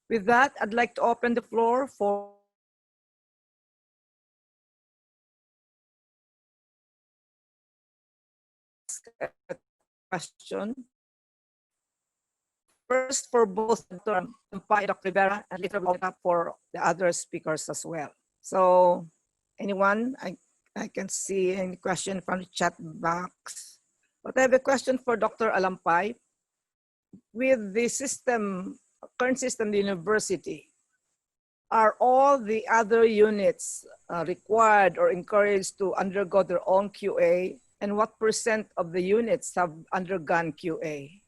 With that, I'd like to open the floor for a question. First, for both Dr. Lampai and Dr. Rivera, and later we'll open up for the other speakers as well. So, anyone? I can see any question from the chat box. But I have a question for Dr. Alampay. With the system, current system, the university, are all the other units required or encouraged to undergo their own QA? And what % of the units have undergone QA?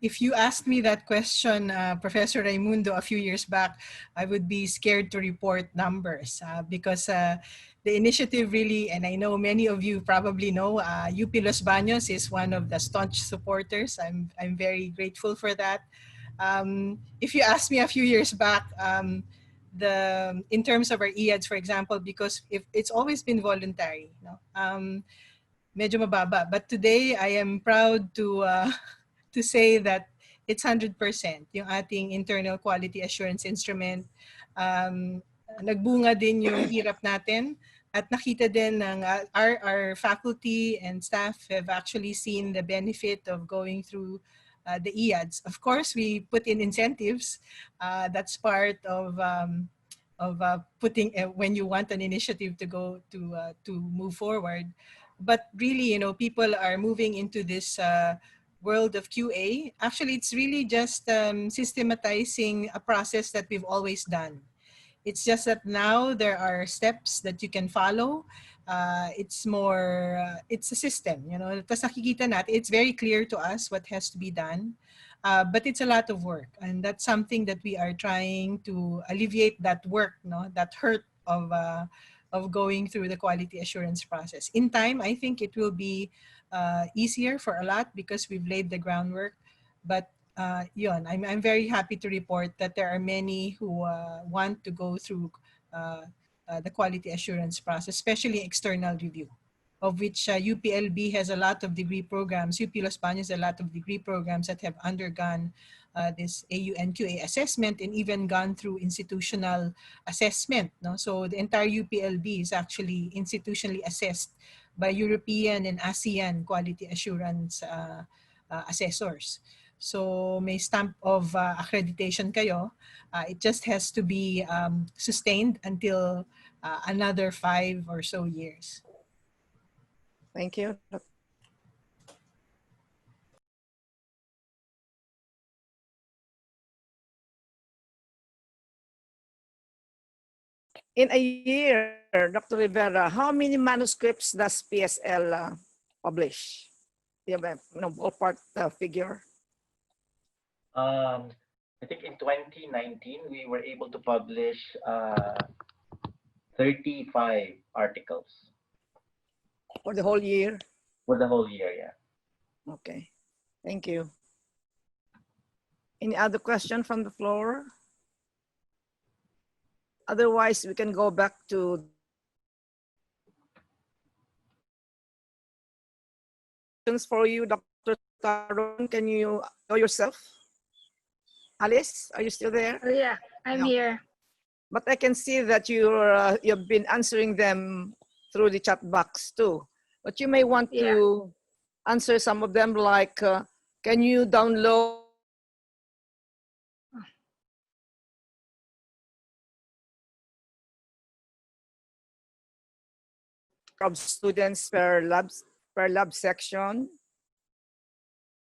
If you asked me that question, Professor Raimundo, a few years back, I would be scared to report numbers because the initiative really, and I know many of you probably know, UP Los Baños is one of the staunch supporters. I'm very grateful for that. If you asked me a few years back, in terms of our EADs, for example, because if it's always been voluntary, medyo mababa. But today, I am proud to say that it's 100%. Yung ating internal quality assurance instrument, nagbunga din yung hirap natin at nakita din ng our faculty and staff have actually seen the benefit of going through the EADs. Of course, we put in incentives. That's part of putting when you want an initiative to go to move forward. But really, people are moving into this world of QA. Actually, it's really just systematizing a process that we've always done. It's just that now there are steps that you can follow. It's more, it's a system, Tapos nakikita natin, it's very clear to us what has to be done. But it's a lot of work. And that's something that we are trying to alleviate that work, that hurt of going through the quality assurance process. In time, I think it will be easier for a lot because we've laid the groundwork. But I'm very happy to report that there are many who want to go through the quality assurance process, especially external review, of which UPLB has a lot of degree programs. UP Los Baños has a lot of degree programs that have undergone this AUNQA assessment and even gone through institutional assessment. So the entire UPLB is actually institutionally assessed by European and ASEAN quality assurance assessors. So may stamp of accreditation kayo. It just has to be sustained until another 5 or so years. Thank you. In a year, Dr. Rivera, how many manuscripts does PSL publish? Do you have a ballpark figure? I think in 2019, we were able to publish 35 articles. For the whole year? For the whole year, yeah. Okay, thank you. Any other question from the floor? Otherwise, we can go back to questions for you, Dr. Taron. Can you know yourself? Alice, are you still there? Oh, yeah, I'm here. But I can see that you've been answering them through the chat box too. But you may want to answer some of them, like, can you download of students per lab section?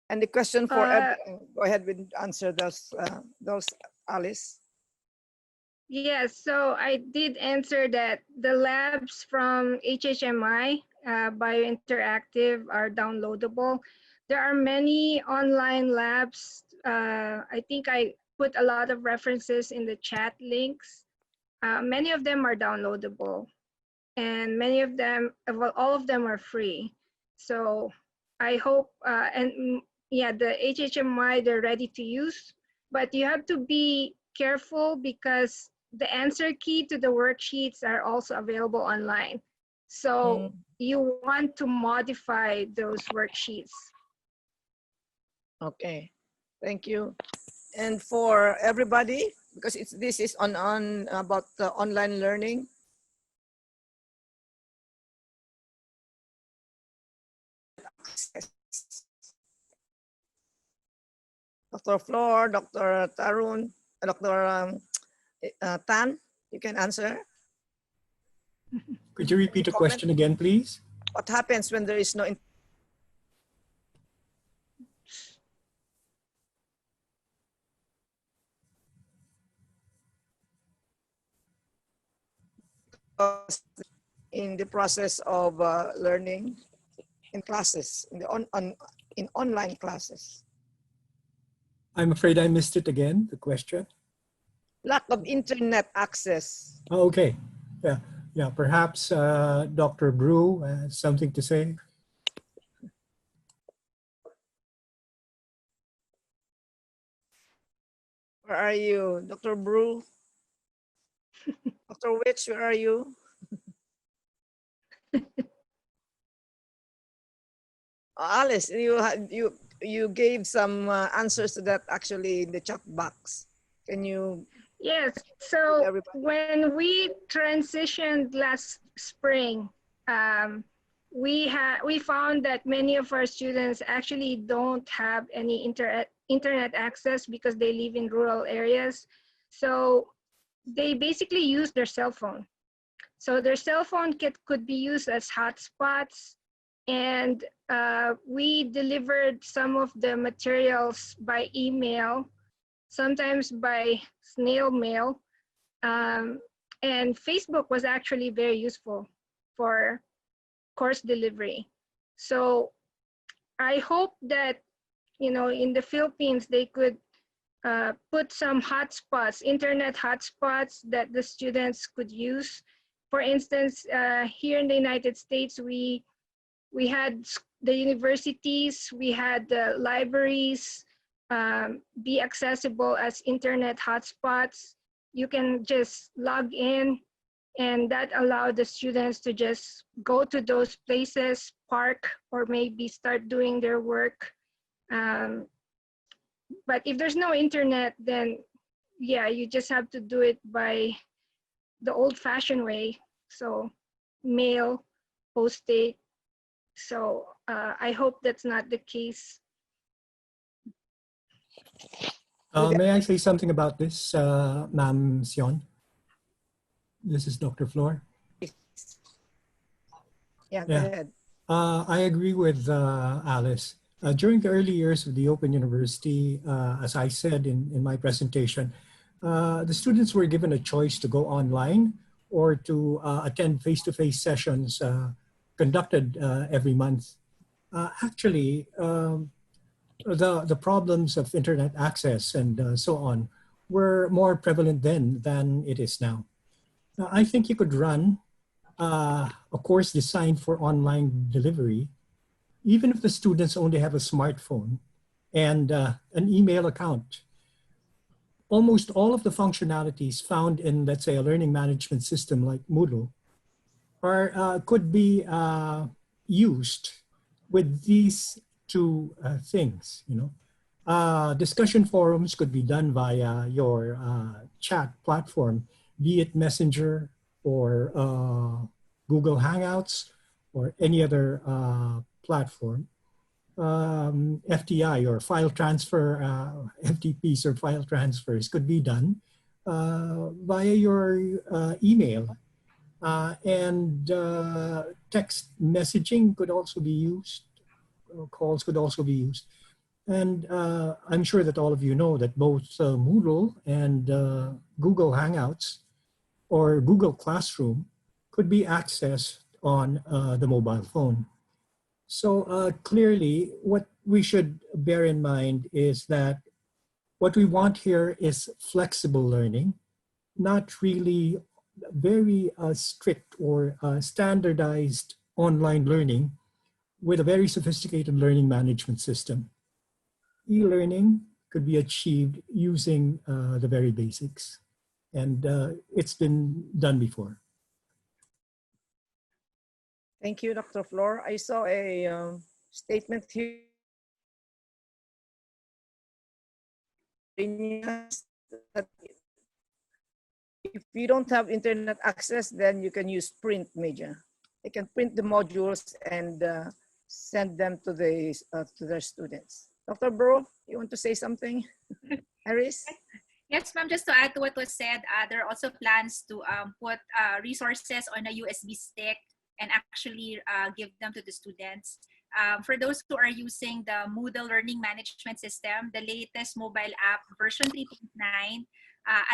And the question for go ahead and answer those, Alice. Yes, so I did answer that the labs from HHMI, Biointeractive, are downloadable. There are many online labs. I think I put a lot of references in the chat links. Many of them are downloadable, and many of them, well, all of them are free. So I hope, and yeah, the HHMI, they're ready to use, but you have to be careful because the answer key to the worksheets are also available online. So you want to modify those worksheets. Okay, thank you. And for everybody, because this is on about the online learning. Dr. Flor, Dr. Tarun, Dr. Tan, you can answer. Could you repeat the question again, please? What happens when there is no in the process of learning in classes, in the in online classes? I'm afraid I missed it again, the question. Lack of internet access. Oh, okay. Yeah. Perhaps Dr. Brew has something to say. Where are you, Dr. Brew? Dr. Witch, where are you? Alice, you gave some answers to that actually in the chat box. Can you? Yes, so Everybody. when we transitioned last spring, we found that many of our students actually don't have any internet access because they live in rural areas. So they basically use their cell phone. So their cell phone could be used as hotspots, and we delivered some of the materials by email, sometimes by snail mail. And Facebook was actually very useful for course delivery. So I hope that, in the Philippines, they could put some hotspots, internet hotspots that the students could use. For instance, here in the United States, we had the universities, we had the libraries be accessible as internet hotspots. You can just log in, and that allowed the students to just go to those places, park, or maybe start doing their work. But if there's no internet, then yeah, you just have to do it by the old-fashioned way. So mail, post-it. So I hope that's not the case. May I say something about this, Ma'am Sion? This is Dr. Flor. Yeah, go ahead. I agree with Alice. During the early years of the Open University, as I said in my presentation, the students were given a choice to go online or to attend face-to-face sessions conducted every month. Actually, the problems of internet access and so on were more prevalent then than it is now. I think you could run a course designed for online delivery, even if the students only have a smartphone and an email account. Almost all of the functionalities found in, let's say, a learning management system like Moodle could be used with these two things. Discussion forums could be done via your chat platform, be it Messenger or Google Hangouts or any other platform. FTI or file transfer, FTPs or file transfers could be done via your email. And text messaging could also be used, calls could also be used. And I'm sure that all of you know that both Moodle and Google Hangouts or Google Classroom could be accessed on the mobile phone. So clearly, what we should bear in mind is that what we want here is flexible learning, not really very strict or standardized online learning with a very sophisticated learning management system. E-learning could be achieved using the very basics, and it's been done before. Thank you, Dr. Flor. I saw a statement here. that if you don't have internet access, then you can use print media. They can print the modules and send them to their students. Dr. Bro, you want to say something? Iris? Yes, ma'am, just to add to what was said, there are also plans to put resources on a USB stick and actually give them to the students. For those who are using the Moodle Learning Management System, the latest mobile app version 3.9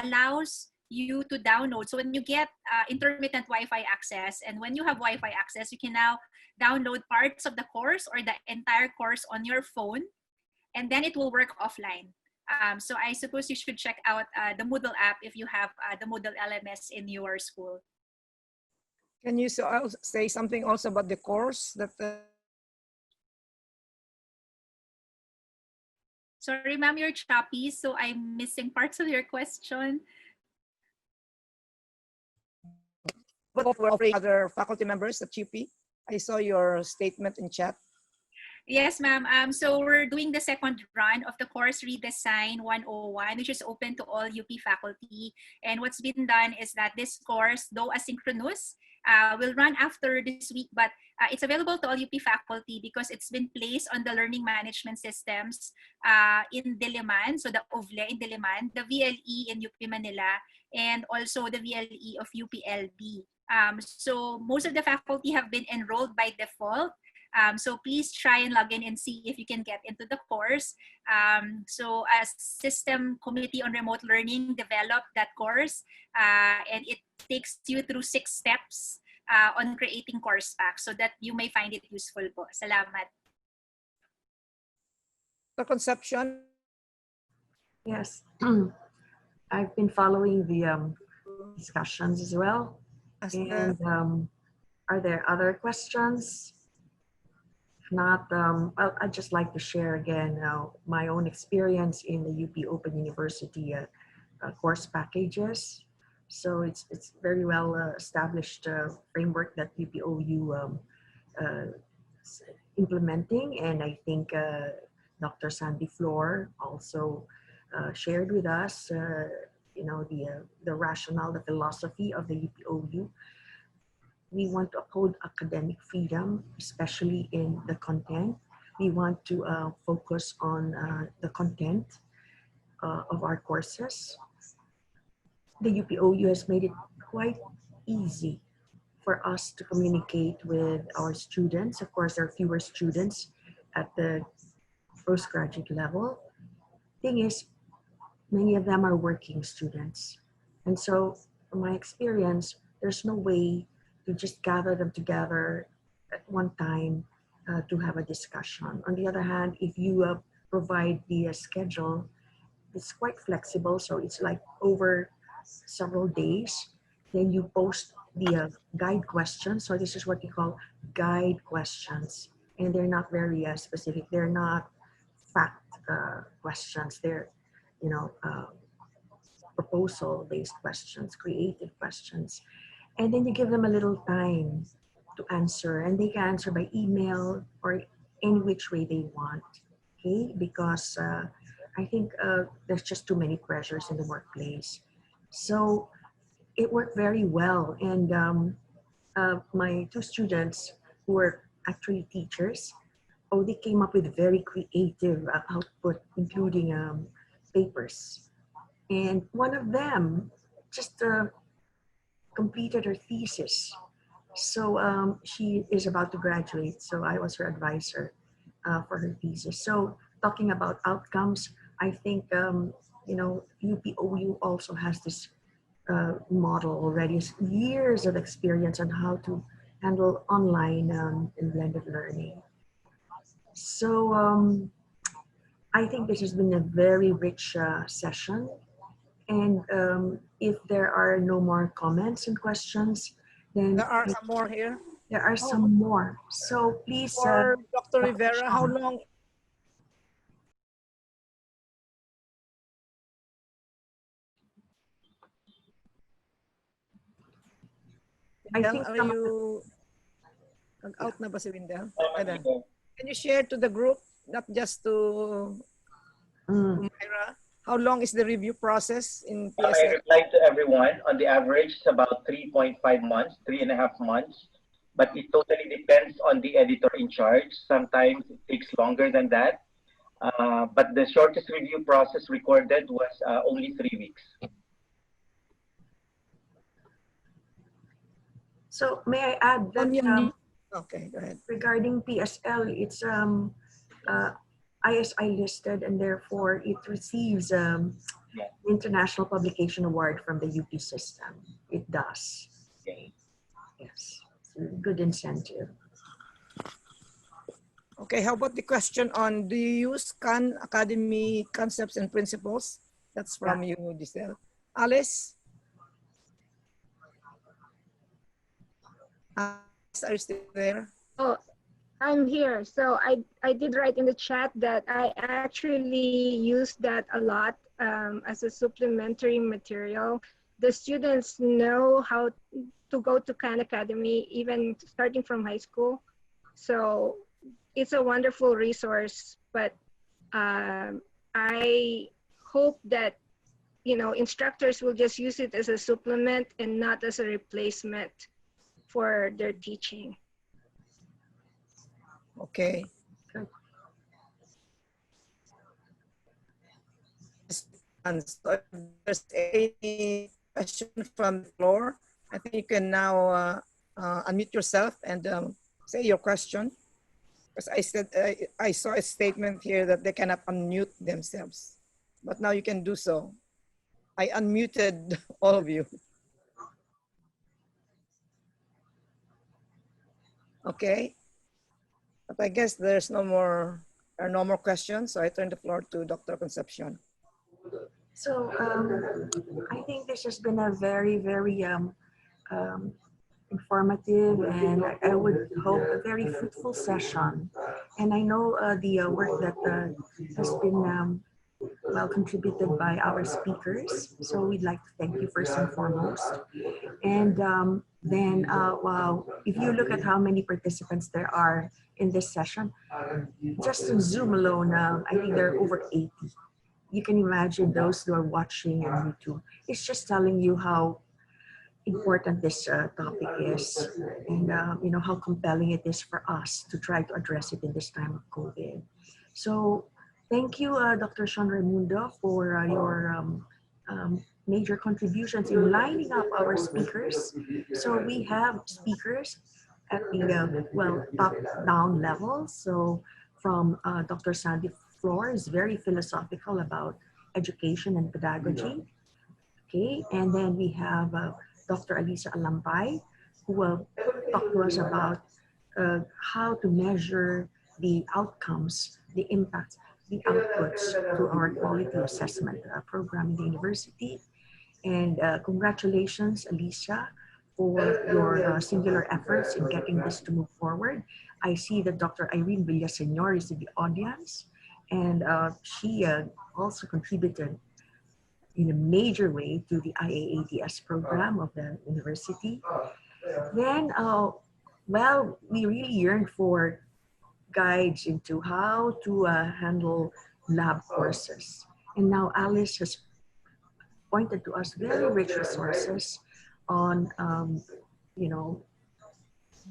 allows you to download. So when you get intermittent Wi-Fi access, and when you have Wi-Fi access, you can now download parts of the course or the entire course on your phone, and then it will work offline. So I suppose you should check out the Moodle app if you have the Moodle LMS in your school. Can you say something also about the course that Sorry, ma'am, you're choppy, so I'm missing parts of your question. what we're offering other faculty members at UP? I saw your statement in chat. Yes, ma'am. So we're doing the second run of the course Redesign 101, which is open to all UP faculty. And what's been done is that this course, though asynchronous, will run after this week, but it's available to all UP faculty because it's been placed on the learning management systems in Diliman, so the OVLE in Diliman, the VLE in UP Manila, and also the VLE of UPLB. So most of the faculty have been enrolled by default. So please try and log in and see if you can get into the course. So a system committee on remote learning developed that course, and it takes you through 6 steps on creating course packs so that you may find it useful po. Salamat. The conception. Yes, I've been following the discussions as well. And are there other questions? If not, I'd just like to share again my own experience in the UP Open University course packages. So it's very well established framework that UPOU implementing, and I think Dr. Sandy Floor also shared with us, you know, the rationale, the philosophy of the UPOU. We want to uphold academic freedom, especially in the content. We want to focus on the content of our courses. The UPOU has made it quite easy for us to communicate with our students. Of course, there are fewer students at the postgraduate level. Thing is, many of them are working students. And so from my experience, there's no way to just gather them together at one time to have a discussion. On the other hand, if you provide the schedule, it's quite flexible. So it's like over several days. Then you post the guide questions. So this is what we call guide questions. And they're not very specific. They're not fact questions. They're, you know, proposal-based questions, creative questions. And then you give them a little time to answer, and they can answer by email or any which way they want, okay? Because I think there's just too many pressures in the workplace. So it worked very well. And my 2 students who were actually teachers, they came up with very creative output, including papers. And one of them just completed her thesis. So she is about to graduate. So I was her advisor for her thesis. So talking about outcomes, I think, you know, UPOU also has this model already, years of experience on how to handle online and blended learning. So I think this has been a very rich session. And if there are no more comments and questions, then There are some more here. there are some more. So please, For Dr. Rivera, how long? I think Are some of you out na ba si Windel? Can you share to the group, not just to Myra, How long is the review process in I PSL? replied to everyone. On the average, it's about 3.5 months, 3.5 months. But it totally depends on the editor in charge. Sometimes it takes longer than that. But the shortest review process recorded was only 3 weeks. So may I add that Okay, go ahead. regarding PSL, it's ISI listed, and therefore it receives International Publication Award from the UP system. It does. Okay. Yes, so good incentive. Okay, how about the question on, do you use Khan Academy concepts and principles? That's from you, Giselle. Alice? Alice, are you still there? Oh, I'm here. So I did write in the chat that I actually use that a lot as a supplementary material. The students know how to go to Khan Academy, even starting from high school. So it's a wonderful resource, but I hope that, you know, instructors will just use it as a supplement and not as a replacement for their teaching. Okay. And so if there's any question from the floor, I think you can now unmute yourself and say your question. Because I said I saw a statement here that they cannot unmute themselves, but now you can do so. I unmuted all of you. Okay. But I guess there's no more questions, so I turn the floor to Dr. Concepcion. So I think this has been a very, very informative, and I would hope a very fruitful session. And I know the work that has been well contributed by our speakers. So we'd like to thank you first and foremost. And then, wow, if you look at how many participants there are in this session, just in Zoom alone, I think there are over 80. You can imagine those who are watching on YouTube. It's just telling you how important this topic is, and you know how compelling it is for us to try to address it in this time of COVID. So thank you, Dr. Sean Raimundo, for your major contributions in lining up our speakers. So we have speakers at the well, top-down level. So from Dr. Sandy Floor is very philosophical about education and pedagogy. Okay, and then we have Dr. Alisa Alampay, who will talk to us about how to measure the outcomes, the impacts, the outputs to our quality assessment program in the university. And congratulations, Alicia, for your singular efforts in getting this to move forward. I see that Dr. Irene Villaseñor is in the audience, and she also contributed in a major way to the IAADS program of the university. Then, well, we really yearned for guides into how to handle lab courses. And now Alice has pointed to us very rich resources on, you know,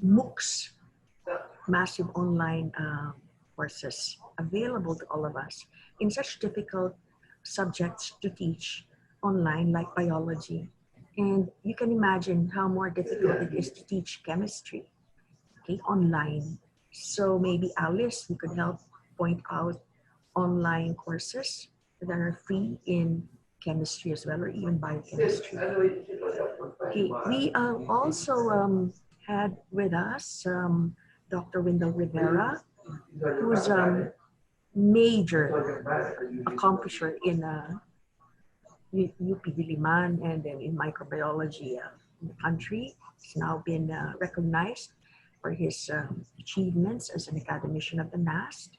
MOOCs, massive online courses available to all of us in such difficult subjects to teach online, like biology. And you can imagine how more difficult it is to teach chemistry, okay, online. So maybe Alice, you could help point out online courses that are free in chemistry as well, or even biochemistry. Okay, we also had with us Dr. Wendell Rivera, who's major accomplisher in UP Diliman and then in microbiology in the country. He's now been recognized for his achievements as an academician of the NAST.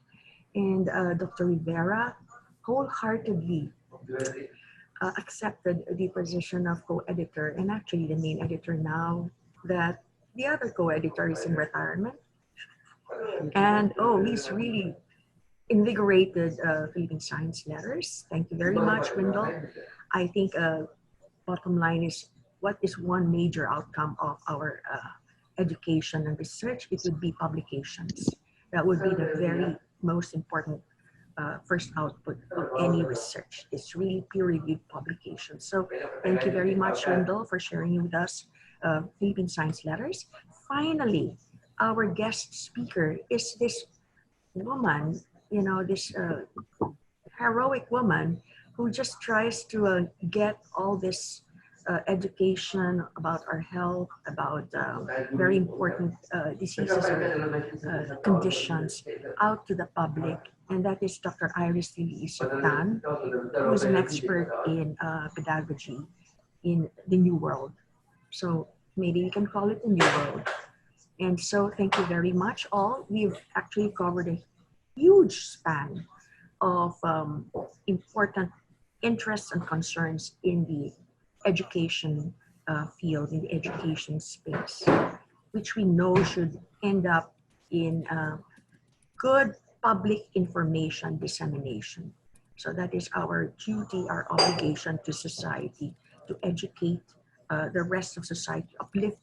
And Dr. Rivera wholeheartedly accepted the position of co-editor, and actually the main editor now that the other co-editor is in retirement. And oh, he's really invigorated Philippine Science Letters. Thank you very much, Wendell. I think bottom line is, what is one major outcome of our education and research? It would be publications. That would be the very most important first output of any research. It's really peer-reviewed publication. So thank you very much, Wendell, for sharing with us Philippine Science Letters. Finally, our guest speaker is this woman, you know, this heroic woman who just tries to get all this education about our health, about very important diseases or conditions out to the public. And that is Dr. Iris Tan, who is an expert in pedagogy in the New World. So maybe you can call it the New World. And so thank you very much all. We've actually covered a huge span of important interests and concerns in the education field, in the education space, which we know should end up in good public information dissemination. So that is our duty, our obligation to society, to educate the rest of society, uplift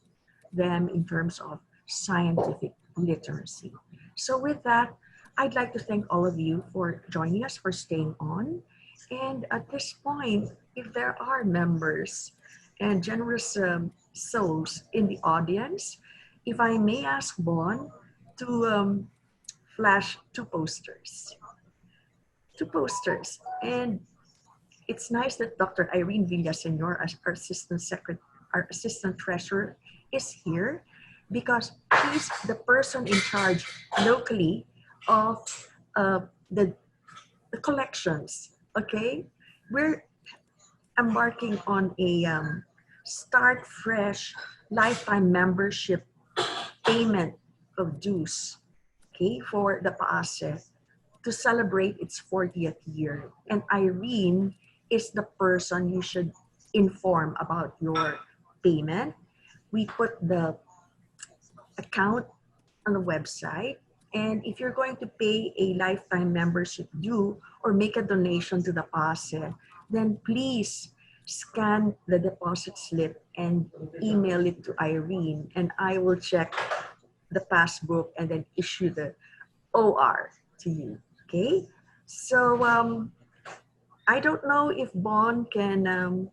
them in terms of scientific literacy. So with that, I'd like to thank all of you for joining us, for staying on. And at this point, if there are members and generous souls in the audience, if I may ask Bon to flash two posters. And it's nice that Dr. Irene Villaseñor, as our our assistant treasurer, is here, because she's the person in charge locally of the collections. Okay, we're embarking on a Start Fresh lifetime membership payment of dues, okay, for the PAASE to celebrate its 40th year. And Irene is the person you should inform about your payment. We put the account on the website. And if you're going to pay a lifetime membership due or make a donation to the PAASE, then please scan the deposit slip and email it to Irene, and I will check the passbook and then issue the OR to you, okay? So I don't know if Bon can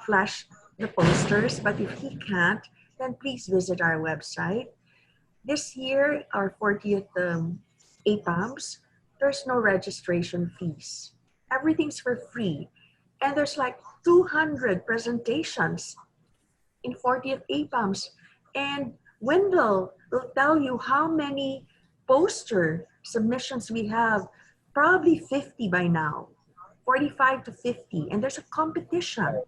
flash the posters, but if he can't, then please visit our website. This year, our 40th APAMS, there's no registration fees. Everything's for free. And there's like 200 presentations in 40th APAMS. And Wendell will tell you how many poster submissions we have, probably 50 by now, 45 to 50. And there's a competition,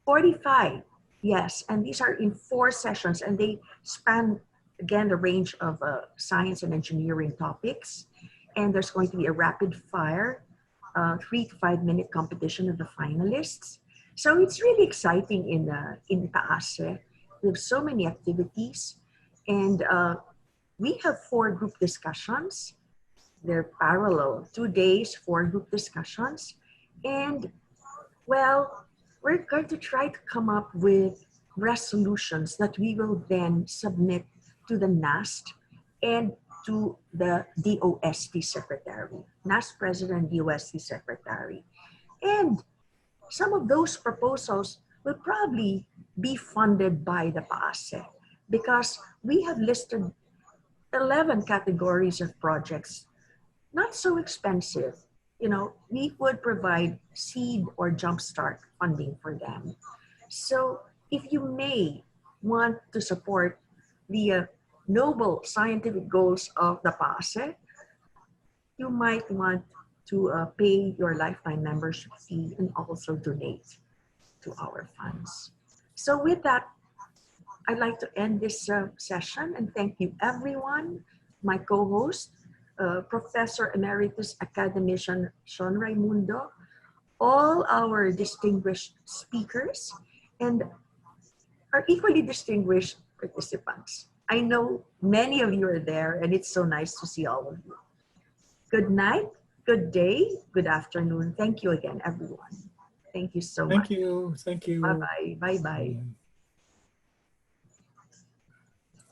45, yes. And these are in 4 sessions, and they span, again, the range of science and engineering topics. And there's going to be a rapid fire 3 to 5 minute competition of the finalists. So it's really exciting in PAASE. We have so many activities, and we have 4 group discussions. They're parallel, 2 days, 4 group discussions. And well, we're going to try to come up with resolutions that we will then submit to the NAST and to the DOST secretary, NAST president, DOST secretary. And some of those proposals will probably be funded by the PAASE, because we have listed 11 categories of projects, not so expensive. You know, we would provide seed or jumpstart funding for them. So if you may want to support the noble scientific goals of the PAASE, you might want to pay your lifetime membership fee and also donate to our funds. So with that, I'd like to end this session and thank you everyone, my co-host, Professor Emeritus Academician Sean Raimundo, all our distinguished speakers, and our equally distinguished participants. I know many of you are there, and it's so nice to see all of you. Good night, good day, good afternoon. Thank you again, everyone. Thank you so much. Thank you. Thank you. Bye-bye. Bye-bye.